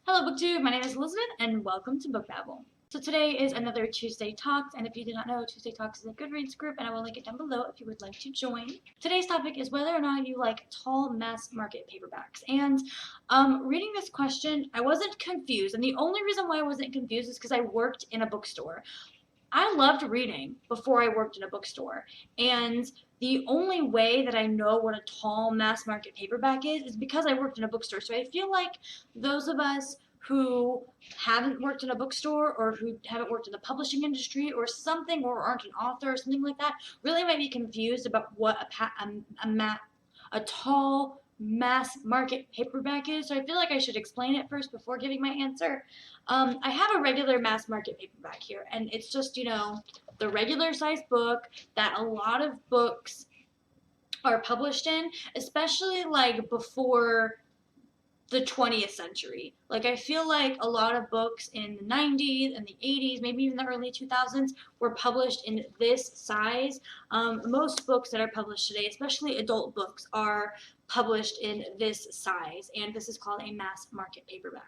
Hello BookTube, my name is Elizabeth and welcome to Book Babble. So today is another Tuesday Talks, and if you do not know, Tuesday Talks is a Goodreads group and I will link it down below if you would like to join. Today's topic is whether or not you like tall mass market paperbacks. And reading this question, I wasn't confused, and the only reason why I wasn't confused is because I worked in a bookstore. I loved reading before I worked in a bookstore, and the only way that I know what a tall mass market paperback is because I worked in a bookstore. So I feel like those of us who haven't worked in a bookstore or who haven't worked in the publishing industry or something, or aren't an author or something like that, really might be confused about what a tall mass market paperback is. So I feel like I should explain it first before giving my answer. I have a regular mass market paperback here, and it's just, the regular size book that a lot of books are published in, especially like before the 20th century. Like, I feel like a lot of books in the 90s and the 80s, maybe even the early 2000s, were published in this size. Most books that are published today, especially adult books, are published in this size, and this is called a mass market paperback.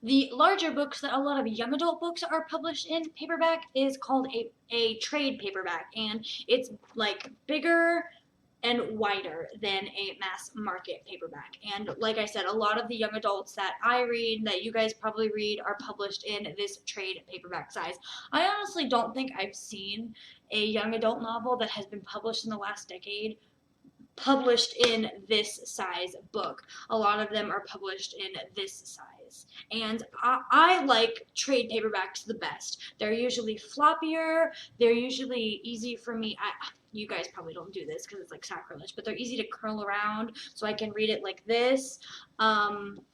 The larger books that a lot of young adult books are published in paperback is called a trade paperback, and it's like bigger and wider than a mass market paperback. And like I said, a lot of the young adults that I read, that you guys probably read, are published in this trade paperback size. I honestly don't think I've seen a young adult novel that has been published in the last decade published in this size book. A lot of them are published in this size. And I like trade paperbacks the best. They're usually floppier. They're usually easy for me. You guys probably don't do this because it's like sacrilege, but they're easy to curl around so I can read it like this.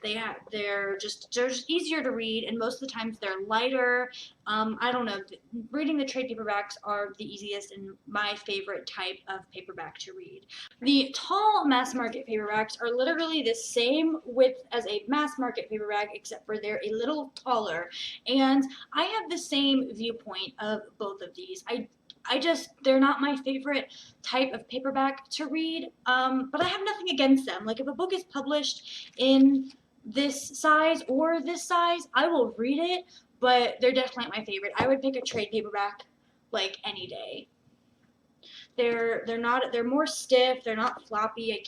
They're just easier to read, and most of the times they're lighter. I don't know. Reading the trade paperbacks are the easiest and my favorite type of paperback to read. The tall mass market paperbacks are literally the same width as a mass market paperback, except for they're a little taller. And I have the same viewpoint of both of these. They're not my favorite type of paperback to read, but I have nothing against them. Like, if a book is published in this size or this size, I will read it, but they're definitely not my favorite. I would pick a trade paperback, like, any day. They're more stiff, they're not floppy.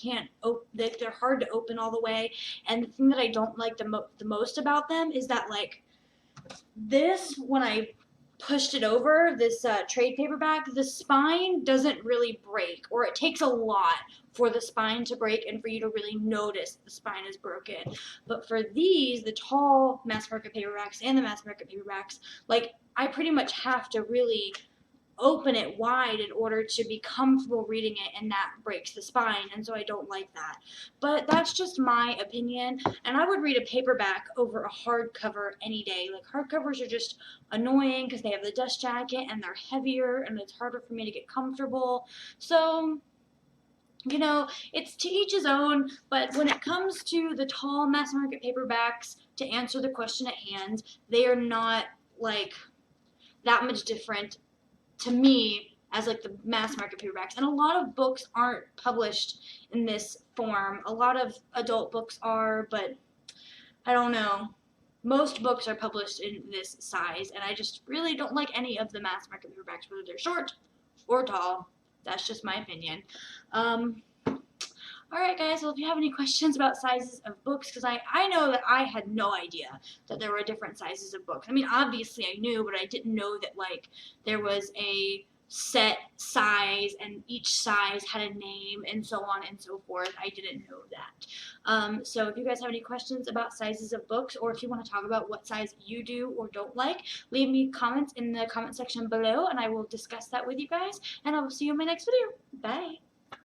They're hard to open all the way. And the thing that I don't like the most about them is that, like, this, when I pushed it over, this trade paperback, the spine doesn't really break, or it takes a lot for the spine to break and for you to really notice the spine is broken. But for these, the tall mass market paperbacks and the mass market paperbacks, like, I pretty much have to really open it wide in order to be comfortable reading it, and that breaks the spine, and so I don't like that. But that's just my opinion, and I would read a paperback over a hardcover any day. Like, hardcovers are just annoying because they have the dust jacket and they're heavier and it's harder for me to get comfortable. So, it's to each his own, but when it comes to the tall mass market paperbacks, to answer the question at hand, they are not like that much different to me as like the mass market paperbacks. And a lot of books aren't published in this form. A lot of adult books are, but I don't know. Most books are published in this size, and I just really don't like any of the mass market paperbacks, whether they're short or tall. That's just my opinion. Alright guys, well, if you have any questions about sizes of books, because I know that I had no idea that there were different sizes of books. I mean, obviously I knew, but I didn't know that, like, there was a set size and each size had a name and so on and so forth. I didn't know that. So if you guys have any questions about sizes of books, or if you want to talk about what size you do or don't like, leave me comments in the comment section below and I will discuss that with you guys, and I will see you in my next video. Bye!